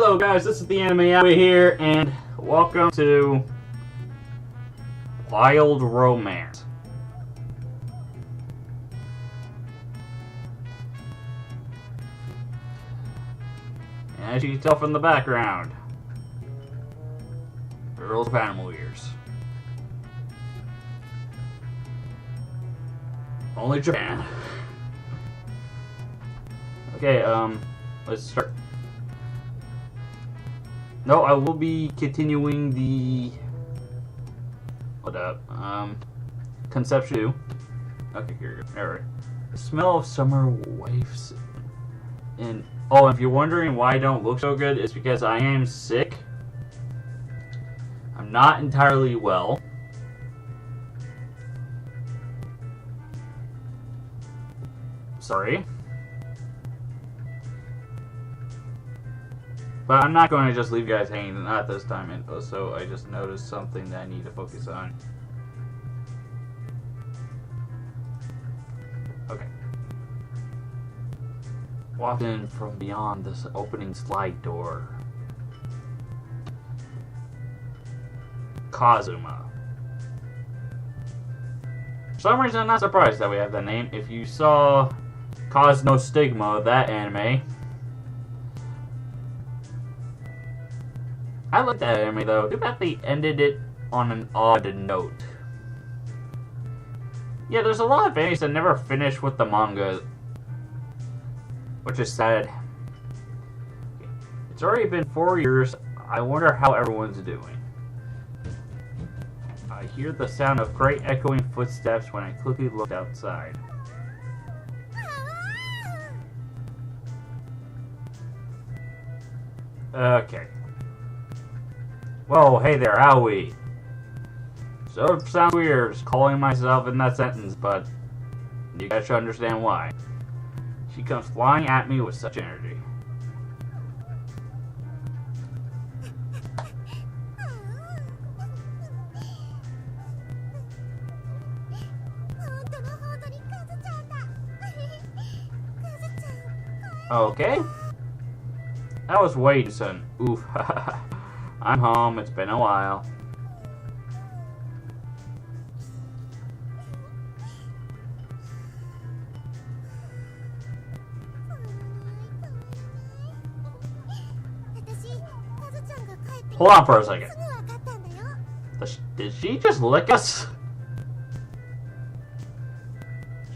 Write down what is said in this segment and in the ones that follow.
Hello guys, this is the Anime Yaoi here, and welcome to Wild Romance. And as you can tell from the background, girls of animal ears. Only Japan. Okay, let's start. No, I will be continuing the Conception 2. Okay, here we go. Alright. The smell of summer wafts. And oh, if you're wondering why I don't look so good, it's because I am sick. I'm not entirely well. Sorry. But I'm not going to just leave you guys hanging, not this time. And also, I just noticed something that I need to focus on. Okay. Walked in from beyond this opening slide door. Kazuma. For some reason, I'm not surprised that we have that name. If you saw Cause No Stigma, that anime, I like that anime though. Too bad they ended it on an odd note. Yeah, there's a lot of animes that never finish with the manga, which is sad. It's already been 4 years. I wonder how everyone's doing. I hear the sound of great echoing footsteps when I quickly look outside. Okay. Whoa, hey there, Aoi. So it sounds weird calling myself in that sentence, but you guys should understand why. She comes flying at me with such energy. Okay. That was way too soon. Oof. I'm home. It's been a while. Hold on for a second. Did she just lick us?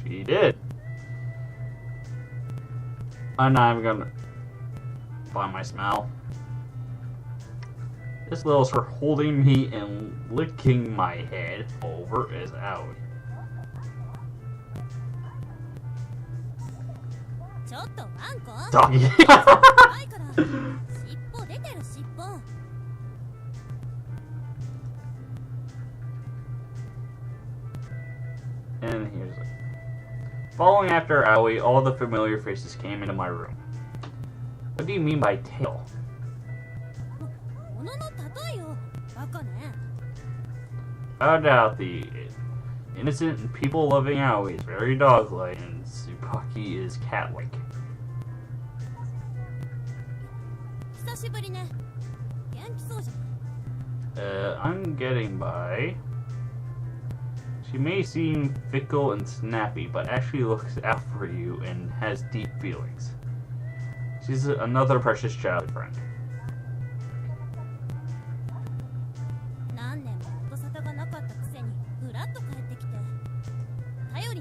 She did. I'm not even gonna find my smell. This little sir holding me and licking my head over is out. Doggy. And here's it. Following after Aoi, all the familiar faces came into my room. What do you mean by tail? Found out the innocent and people-loving Aoi is very dog-like, and Tsubaki is cat-like. I'm getting by. She may seem fickle and snappy, but actually looks out for you and has deep feelings. She's another precious childhood friend.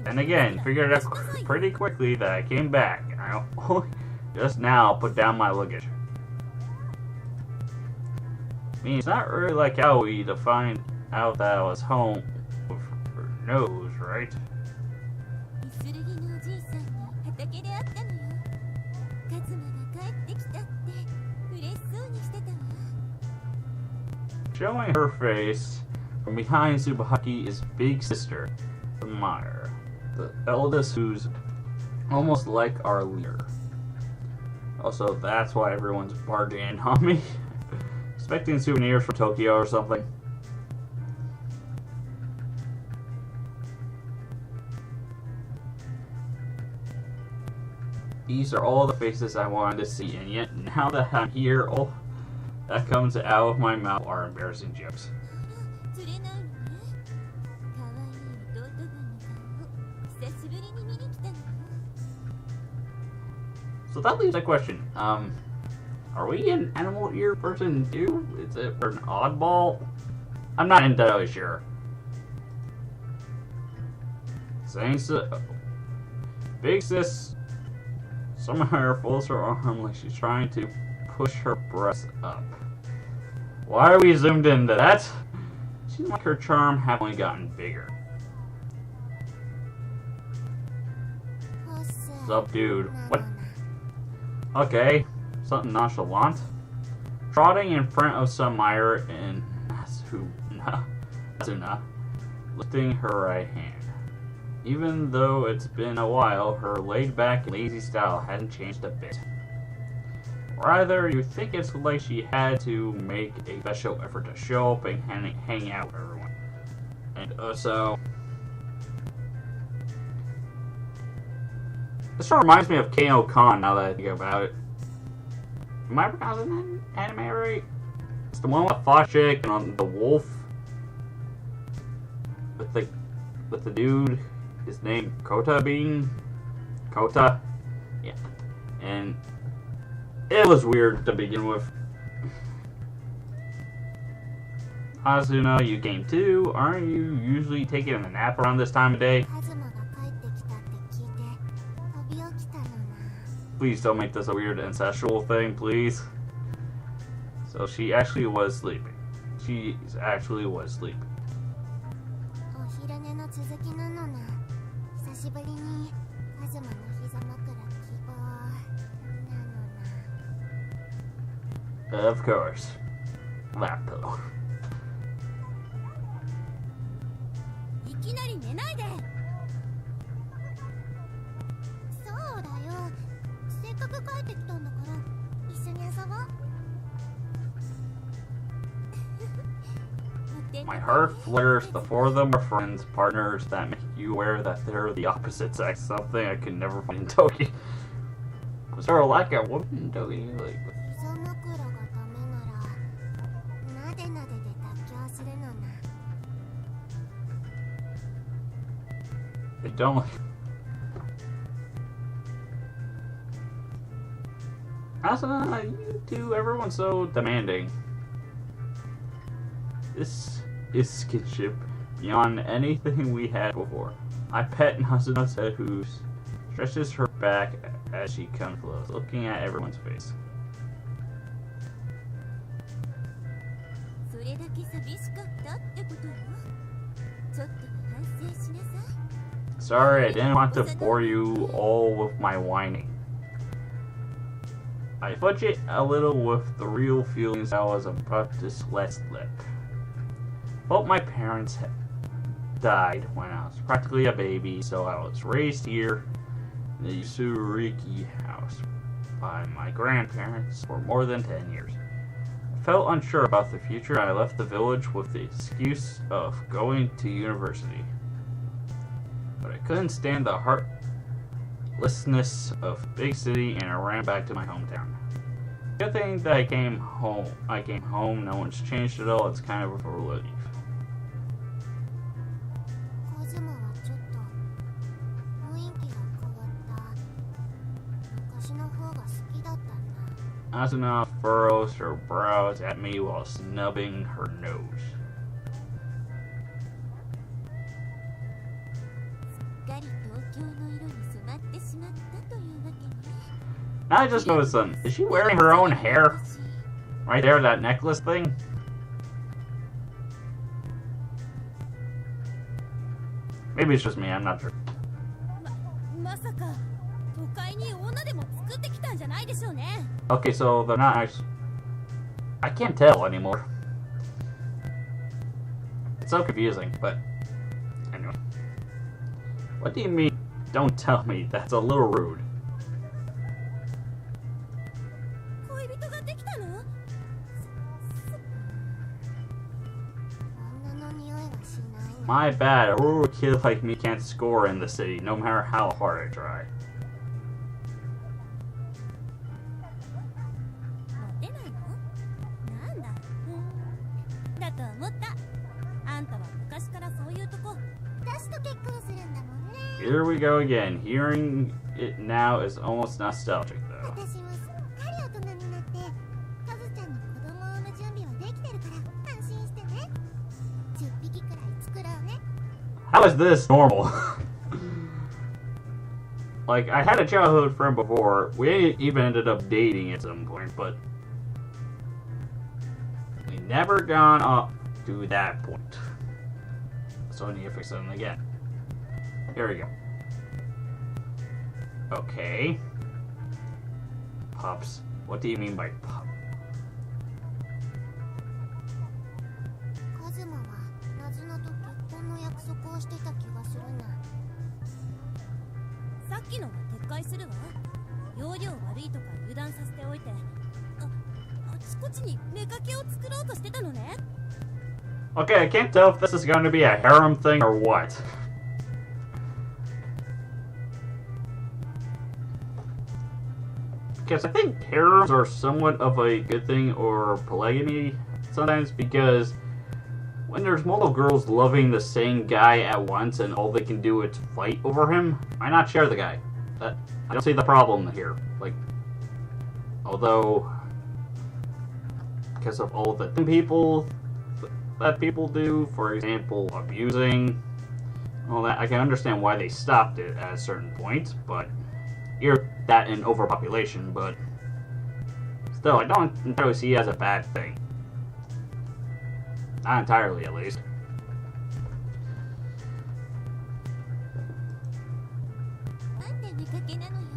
And again, figured out pretty quickly that I came back. I just now put down my luggage. I mean, it's not really like Aoi to find out that I was home with her nose, right? Showing her face from behind Tsubaki is big sister, Maya, the eldest, who's almost like our leader. Also, that's why everyone's barging in on me. Expecting souvenirs from Tokyo or something. these are all the faces I wanted to see, and yet now that I'm here, all that comes out of my mouth are embarrassing jokes. So that leaves a question. Are we an animal ear person too? Is it an oddball? I'm not entirely sure. Saying so. Big sis somehow folds her arm like she's trying to push her breast up. Why are we zoomed into that? Seems like her charm has only gotten bigger. What's up, dude? What? Okay, something nonchalant. Trotting in front of Sumire and Asuna, lifting her right hand. Even though it's been a while, her laid-back and lazy style hasn't changed a bit. Rather, you think it's like she had to make a special effort to show up and hang out with everyone. And also, this sort of reminds me of Kano Khan now that I think about it. Am I pronouncing that anime right? It's the one with the fox chick and the wolf with the dude. His name Kota Bean? Kota? Yeah. And it was weird to begin with. Asuna, you came too. Aren't you usually taking a nap around this time of day? Please don't make this a weird ancestral thing, please. So she actually was sleeping. She actually was sleeping. Of course. Lap pillow. My heart flutters. The four of them are friends, partners that make you aware that they're the opposite sex. Something I could never find in Toki. Was there like a woman in Toki? Like, they don't. Asuna, you two, everyone's so demanding. This is skinship beyond anything we had before. I pet Nasuna's head, who stretches her back as she comes close, looking at everyone's face. Sorry, I didn't want to bore you all with my whining. I fudge it a little with the real feelings I was about to let slip. Both my parents died when I was practically a baby, so I was raised here in the Tsuriki house by my grandparents for more than 10 years. I felt unsure about the future, and I left the village with the excuse of going to university. But I couldn't stand the heartlessness of big city, and I ran back to my hometown. Good thing that I came home. No one's changed at all. It's kind of a relief. Asuna furrows her brows at me while snubbing her nose. I just noticed something. Is she wearing her own hair? Right there, that necklace thing? Maybe it's just me, I'm not sure. Okay, so they're not actually... I can't tell anymore. It's so confusing, but... Anyway. What do you mean, don't tell me? That's a little rude. My bad, a rural kid like me can't score in the city, no matter how hard I try. と思った。あんたは昔からそういうとこ。私と結婚するんだもんね。Here we go again. Hearing it now is almost nostalgic, though. 私もすっかり大人になって、カズちゃんに子供を産む準備はできてるから安心してね。10匹くらい作ろうね。How is this normal? Like, I had a childhood friend before. We even ended up dating at some point, but we never gone up to that point. So I need to fix it again. Here we go. Okay. Pups. What do you mean by pup? カズマはナズナと結婚の約束をしてた気がするな。さっきのは撤回するわ。容量悪いとか油断させておいて、あちこちに妾を作ろうとしてたのね。Okay, I can't tell if this is going to be a harem thing or what. Because I think harems are somewhat of a good thing, or polygamy sometimes, because when there's multiple girls loving the same guy at once and all they can do is fight over him, why not share the guy? I don't see the problem here. Like, although, because of all the people that people do, for example, abusing, all that, I can understand why they stopped it at a certain point, but you're that in overpopulation, but still, I don't entirely see it as a bad thing. Not entirely, at least. なんで妾なのよ。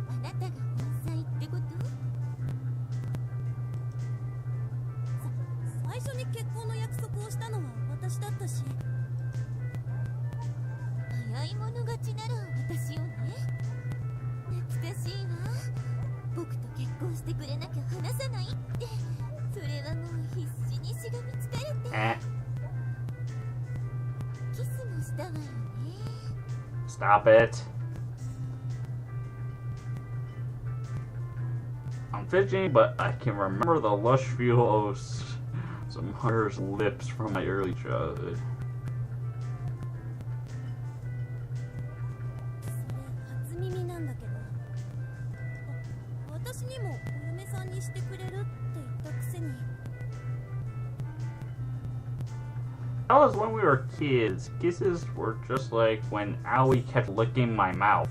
あなたが本妻ってこと？最初に結婚の約束をしたのは私だったし。早い者勝ちなら私よね。懐かしいわ。僕と結婚してくれなきゃ話さないって。それはもう必死にしがみつかれて。キスもしたわよね。Stop it. I'm fidgeting, but I can remember the lush feel of some hunter's lips from my early childhood. それ初耳なんだけど。私にもお嫁さんにしてくれるって言ったくせに。That was when we were kids. Kisses were just like when Aoi kept licking my mouth.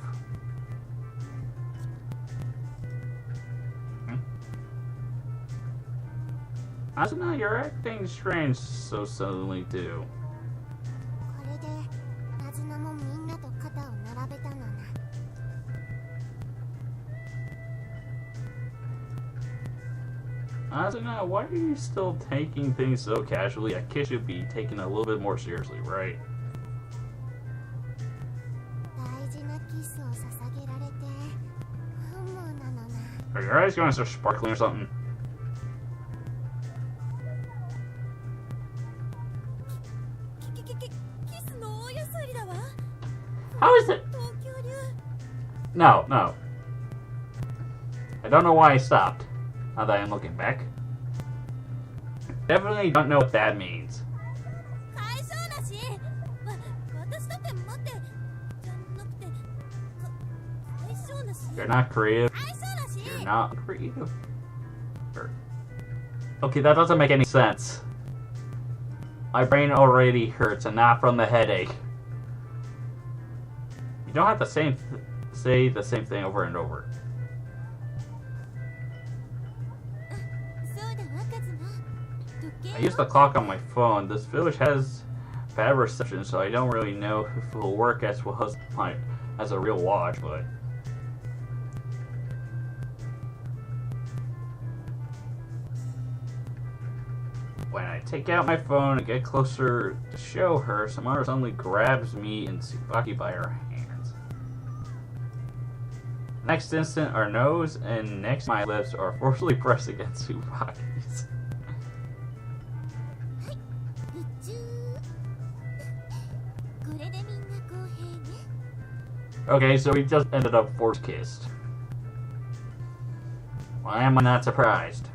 Asuna, you're acting strange so suddenly too. これでナズナもみんなと肩を並べたのな。Asuna, why are you still taking things so casually? A kiss should be taken a little bit more seriously, right? 大事なキスを捧げられて本望なのな。 Are your eyes going to start sparkling or something? キスの大やさりだわ。 How is it? 東京流。 No, no. I don't know why I stopped. Now that I'm looking back. Definitely don't know what that means. 解消だし。私だって待って。じゃなくて。解消だし。 You're not creative. 解消だし。 You're not creative. Okay, that doesn't make any sense. My brain already hurts, and not from the headache. You don't have to say the same thing over and over. そうだわ、カズマ。時計 I used the clock on my phone. This village has bad reception, so I don't really know if it will work as well as a real watch, but... When I take out my phone and get closer to show her, Samara suddenly grabs me and Tsubaki by her hands. Next instant, our nose and next my lips are forcibly pressed against Tsubaki's. 宇宙。これでみんな公平ね。 Okay, so we just ended up force kissed. Why am I not surprised?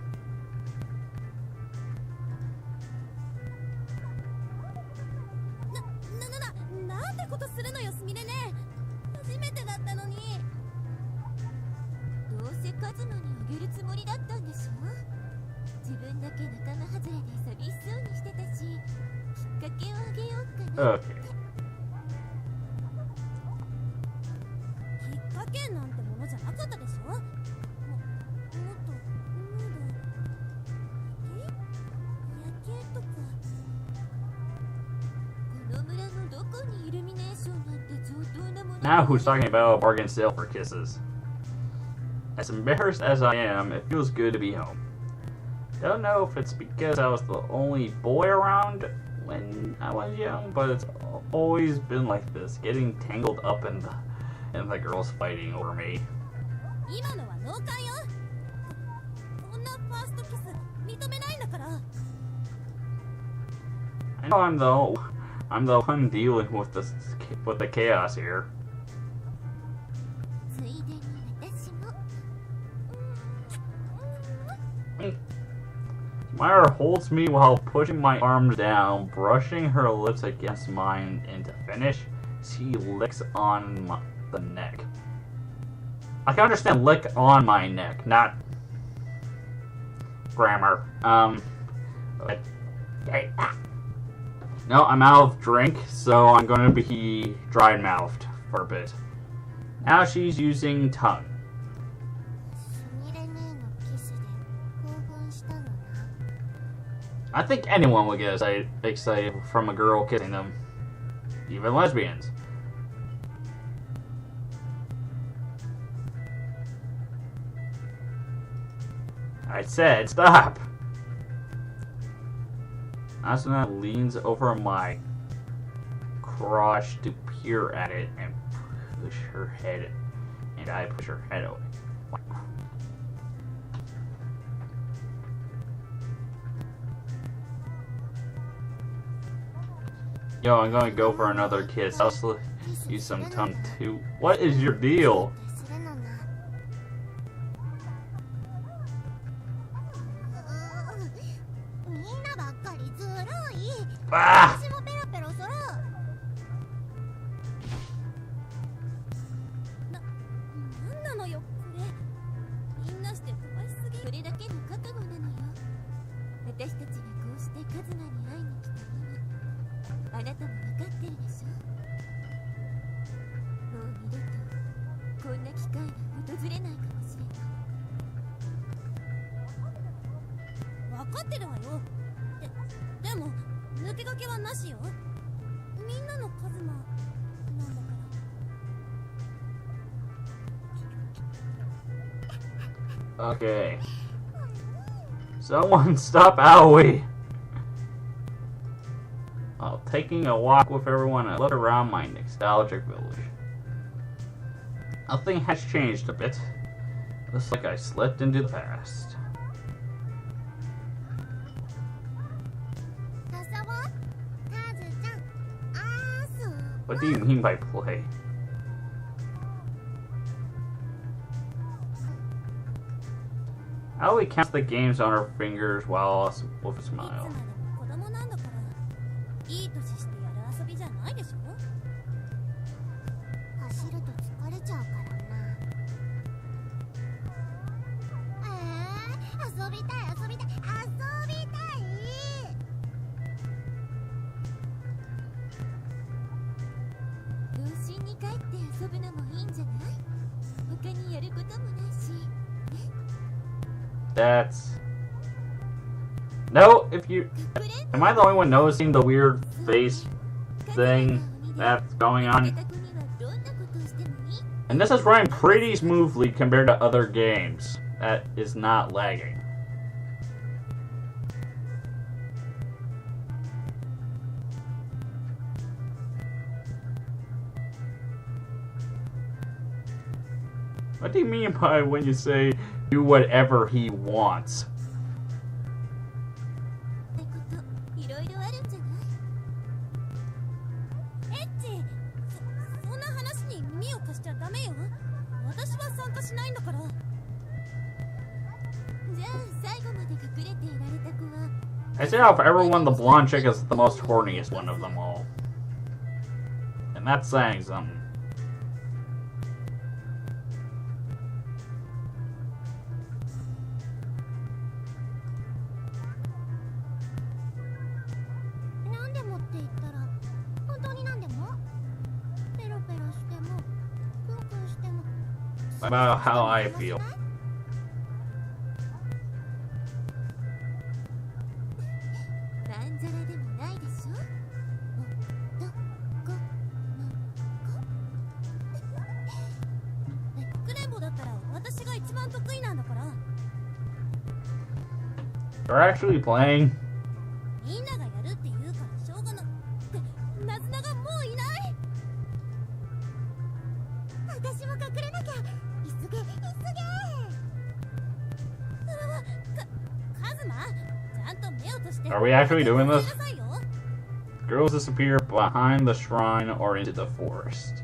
Okay. きっかけなんてものじゃなかったでしょ。もっと夜景とか。この村のどこにイルミネーションなんて上等なもの。 Now who's talking about a bargain sale for kisses? As embarrassed as I am, it feels good to be home. Don't know if it's because I was the only boy around when I was young, but it's always been like this, getting tangled up in the girls fighting over me. 今のは農家よ。こんなファーストキス認めないんだから。 I know I'm the one dealing with the chaos here. ついでに私も。Myra holds me while pushing my arms down, brushing her lips against mine, and to finish, she licks on the neck. I can understand lick on my neck, not grammar. Okay. No, I'm out of drink, so I'm going to be dry-mouthed for a bit. Now she's using tongue. すみれ姉のキスで興奮したのな。 I think anyone would get excited from a girl kissing them. Even lesbians. I said stop! Asuna leans over my crotch to peer at it and push her head, and I push her head away. Yo, I'm gonna go for another kiss. I'll use some tongue too. What is your deal? するのな。みんなばっかりずるい。 Ah! 私もペロペロする。なんなのよこれ。みんなして飛ばしすぎ。それだけの覚悟なのよ。私たちがこうしてカズマに会いに来た意味、あなたも分かってるでしょ。もう二度とこんな機会が訪れないかもしれない。分かってるわよ。でも抜け駆けはなしよ。みんなのカズマなんだから。 Okay. Someone stop Aoi! While taking a walk with everyone, I look around my nostalgic village. Nothing has changed a bit. Looks like I slipped into the past. カサボ、カズちゃん、あーす。 What do you mean by play? Aoi counts the games on her fingers while with a いつ smile. までも子供なんだから、いい年してやる遊びじゃないでしょ。走ると疲れちゃうからな。遊びたい遊びたい遊びたい。童心に帰って遊ぶのもいいんじゃない？他にやることもないし。 That's... No, if you... Am I the only one noticing the weird face thing that's going on? And this is running pretty smoothly compared to other games. That is not lagging. What do you mean by when you say do whatever he wants? いろいろあるんじゃない？エッチ、そんな話に耳を貸しちゃダメよ。私は参加しないんだから。じゃあ最後まで隠れていられた子は。I say out of everyone, the blonde chick is the most horniest one of them all. And that's saying something. なんでもって言ったら、ほ about how I feel. なんざらでもないでしょ。お、ど、こ、の、こ。かくれんぼだったら私が一番得意なんだから。 They're actually playing. みんながやるって言うからしょうがな。ってナズナがもういない。私も隠れなきゃ。急げ急げ。カズマ、ちゃんと目を閉じて。 Are we actually doing this? Girls disappear behind the shrine or into the forest.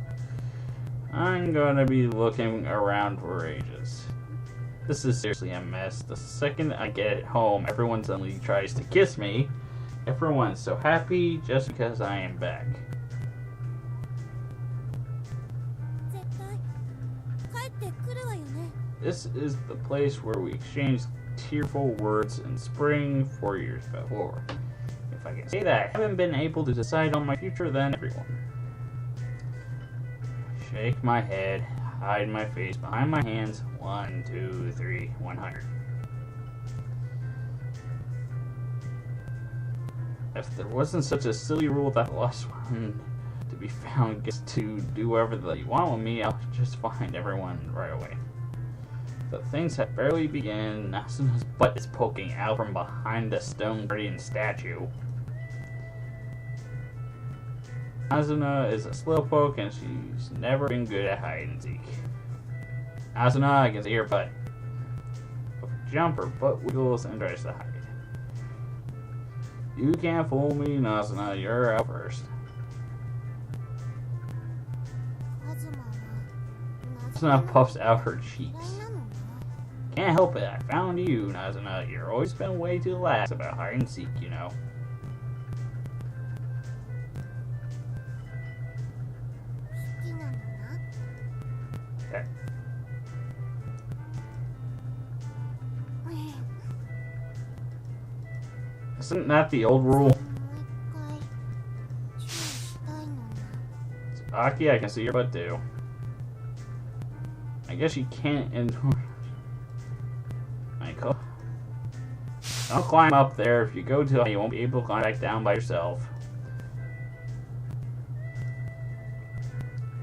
I'm gonna be looking around for ages. This is seriously a mess. The second I get home, everyone suddenly tries to kiss me. Everyone's so happy just because I am back. This is the place where we exchange tearful words in spring 4 years before. If I can say that I haven't been able to decide on my future, then everyone. Shake my head, hide my face behind my hands. 1, 2, 3, 100. If there wasn't such a silly rule that the last one to be found gets to do whatever they want with me, I'll just find everyone right away. The things have barely begun. Nasuna's butt is poking out from behind the stone guardian statue. Asuna is a slowpoke and she's never been good at hide and seek. Asuna, I can see your butt. Jump her butt wiggles and tries to hide. You can't fool me, Asuna. You're out first. Asuna puffs out her cheeks. Can't help it, I found you, Nazuna. You've always been way too lax about hide and seek, you know. Okay. Isn't that the old rule? Aki, I can see your butt too. I guess you can't endure. Michael. Don't climb up there. If you go too high, you won't be able to climb back down by yourself.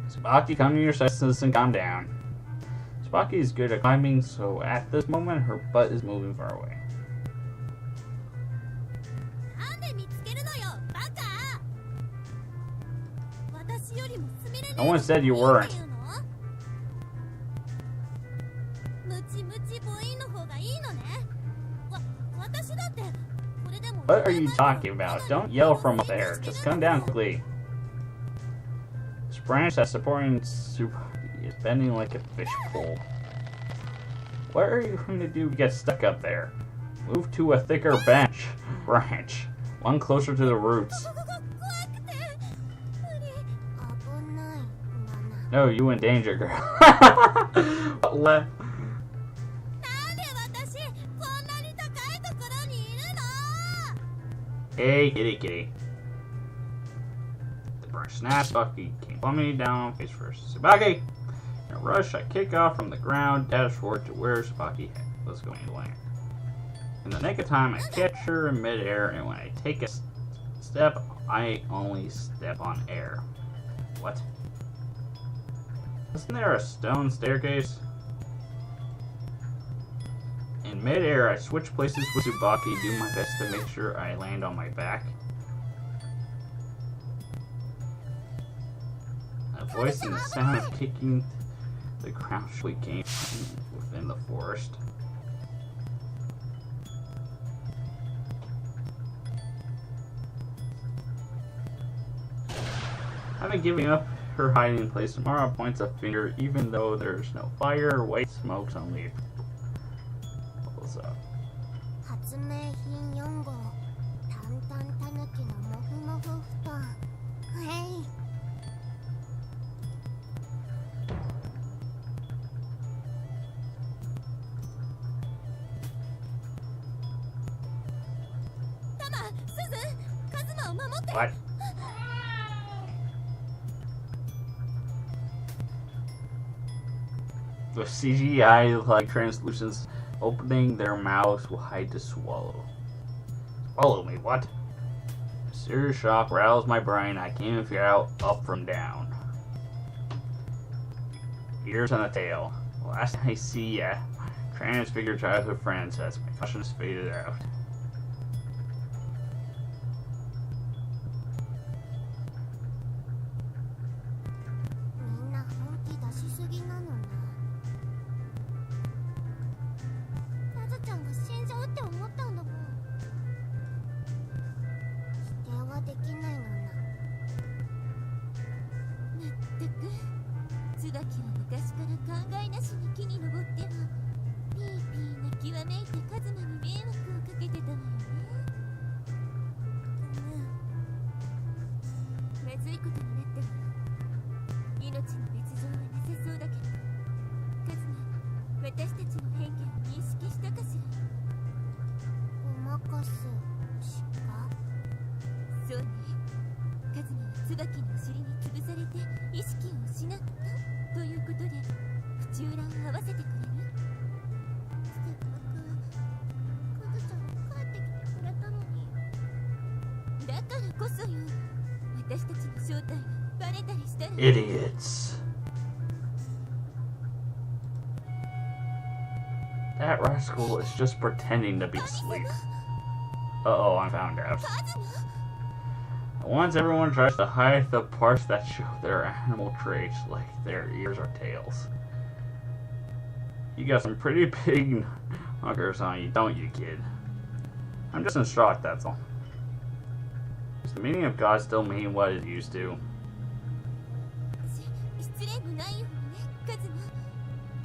Tsubaki, come to your senses and calm down. Tsubaki is good at climbing, so at this moment, her butt is moving far away. No one said you weren't. What are you talking about? Don't yell from up there. Just come down quickly. This branch that's supporting Tsubaki is bending like a fish pole. What are you going to do to get stuck up there? Move to a thicker branch. One closer to the roots. No, you in danger, girl. What? Hey, kitty. The branch snaps. Tsubaki came plummeting down face first. Tsubaki! In a rush, I kick off from the ground, dash forward to where Tsubaki was going to land. In the nick of time, I catch her in midair, and when I take a step, I only step on air. What? Isn't there a stone staircase? In mid-air, I switch places with Tsubaki, do my best to make sure I land on my back. A voice and the sound of kicking the ground surely came from within the forest. Having given up her hiding place, Mara points a finger, even though there's no fire, white smoke's only pulls up. What? with CGI like translucents opening their mouths wide to swallow. Swallow me, what? A serious shock roused my brain. I can't even figure out up from down. Ears on the tail. Last I see ya, transfigured childhood friends as my questions faded out. みんな本気出しすぎなのな。カズちゃんが死んじゃうって思ったんだもん。否定はできないのな。まったく椿は昔から考えなしに木に登ってはピーピー泣きわめいてカズマに迷惑をかけてたわよね。まずいことになってるよ。命の別状はなさそうだけど、カズマ、私たちの偏見を認識したかしら。ごまかすしか。そうね。カズマは椿のお尻に潰されて意識を失ったということで口裏を合わせてくれる？せっかくカズちゃんが帰ってきてくれたのに。だからこそよ、私たちの正体がバレたりしたら。 Idiots. That rascal is just pretending to be asleep. Uh-oh, I found out. Once everyone tries to hide the parts that show their animal traits, like their ears or tails. You got some pretty big knockers on you, don't you, kid? I'm just in shock, that's all. Does the meaning of God still mean what it used to? 失礼もないようにね、カズマ。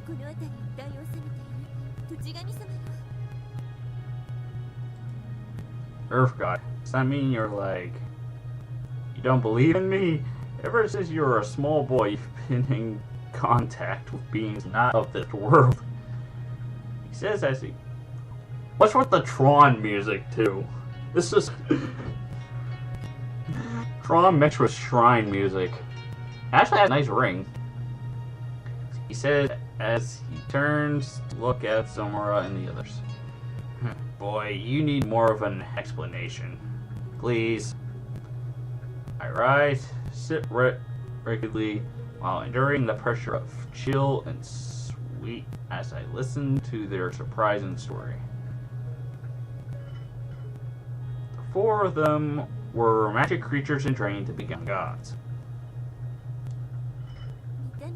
この辺り一帯を治めている土地神様よ。 Earth God. Does that mean you're like, you don't believe in me? Ever since you were a small boy, you've been in contact with beings not of this world. He says as he... What's with the Tron music, too? This is... Tron mixed with shrine music. Actually has a nice ring. He says as he turns to look at Somura and the others. Boy, you need more of an explanation. Please. I rise, sit rigidly, while enduring the pressure of chill and sweet as I listen to their surprising story. The four of them were magic creatures and trained to become gods. Can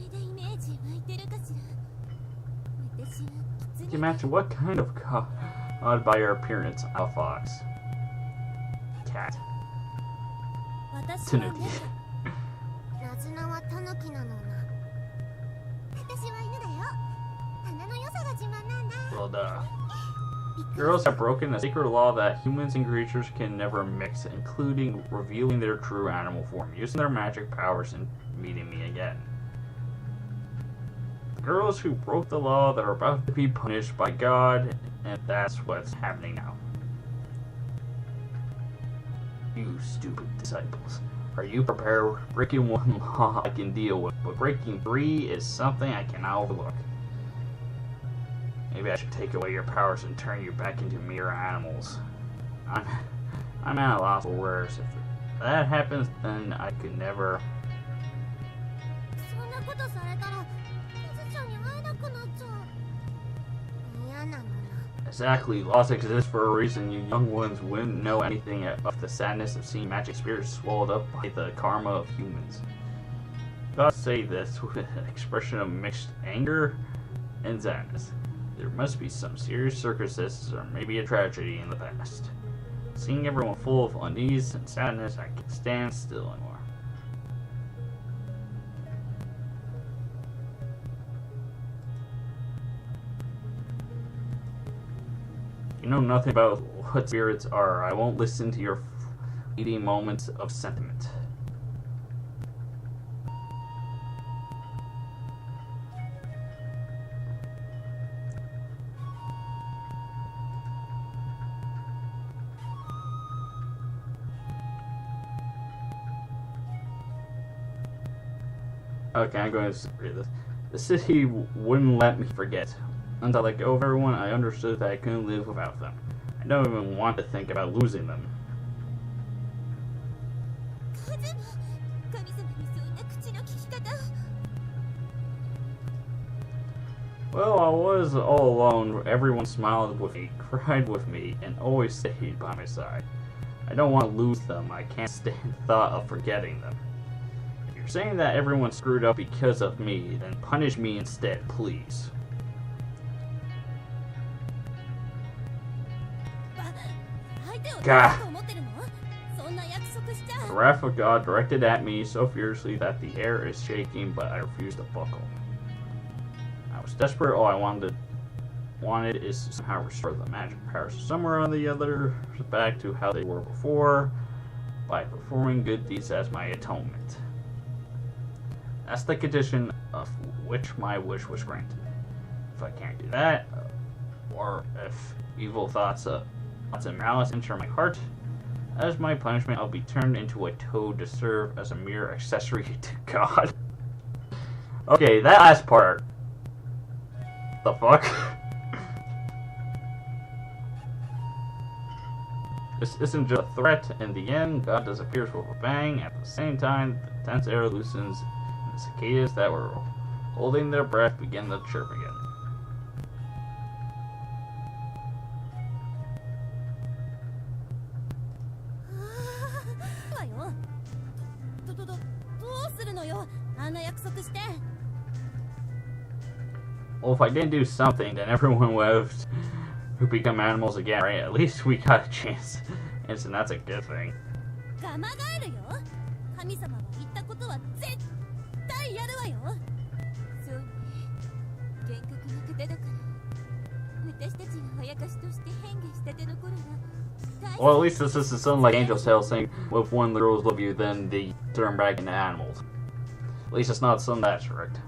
you imagine what kind of god by your appearance, Alphox? Cat. Tanuki. Well, duh. Girls have broken a sacred law that humans and creatures can never mix, including revealing their true animal form, using their magic powers, and meeting me again. The girls who broke the law that are about to be punished by God, and that's what's happening now. You stupid disciples. Are you prepared? Breaking one law I can deal with, but breaking three is something I cannot overlook. Maybe I should take away your powers and turn you back into mere animals. I'm at a loss for words. If that happens, then I could never... Exactly, laws exist for a reason. You young ones wouldn't know anything of the sadness of seeing magic spirits swallowed up by the karma of humans. God say this with an expression of mixed anger and sadness. There must be some serious circumstances or maybe a tragedy in the past. Seeing everyone full of unease and sadness, I can't stand still anymore. You know nothing about what spirits are. I won't listen to your fleeting moments of sentiment. Okay, I'm going to read this. The city wouldn't let me forget. Once I let go of everyone, I understood that I couldn't live without them. I don't even want to think about losing them. Well, I was all alone. Everyone smiled with me, cried with me, and always stayed by my side. I don't want to lose them. I can't stand the thought of forgetting them. If you're saying that everyone screwed up because of me, then punish me instead, please. God. The wrath of God directed at me so fiercely that the air is shaking, but I refuse to buckle. I was desperate. All I wanted is to somehow restore the magic powers of somewhere or the other back to how they were before, by performing good deeds as my atonement. That's the condition of which my wish was granted. If I can't do that, or if evil thoughts and malice enter my heart, as my punishment, I'll be turned into a toad to serve as a mere accessory to God. Okay, that last part. The fuck? This isn't just a threat. In the end, God disappears with a bang. At the same time, the tense air loosens, and the cicadas that were holding their breath begin to chirp again. Well, if I didn't do something, then everyone would who become animals again, right? At least we got a chance. And that's a good thing. Well, at least this is something like Angel's Tale saying, well, if one of the girls love you, then they turn back into animals. At least it's not something that's correct.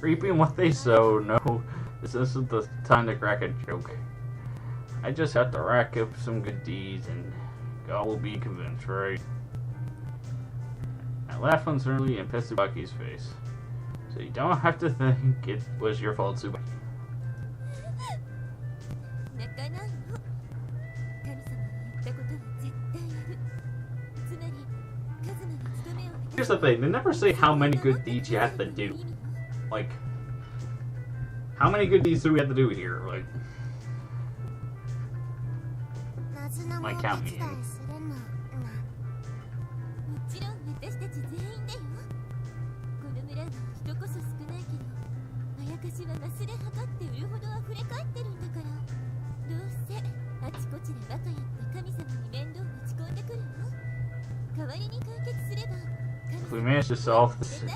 Reaping what they sow. No, this isn't the time to crack a joke. I just have to rack up some good deeds and God will be convinced, right? I laugh uncertainly and piss Tsubaki's face. So you don't have to think it was your fault, Tsubaki. Here's the thing, they never say how many good deeds you have to do. Like, how many good deeds do we have to do here? Like, count me in. If we manage to solve this. There's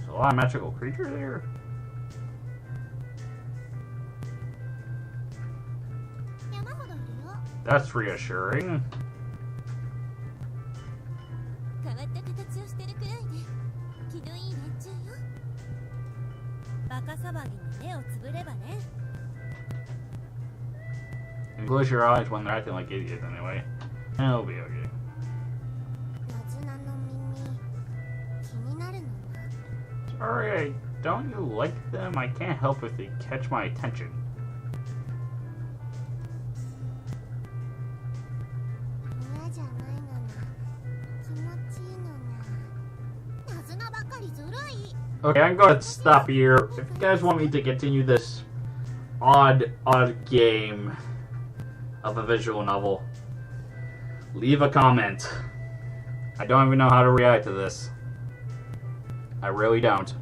a lot of magical creatures here. That's reassuring. And close your eyes when they're acting like idiots anyway. And it'll be okay. Sorry, don't you like them? I can't help if they catch my attention. Okay, I'm going to stop here. If you guys want me to continue this odd game of a visual novel, leave a comment. I don't even know how to react to this. I really don't.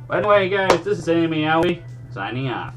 But anyway, guys, this is Anime Aoi, signing off.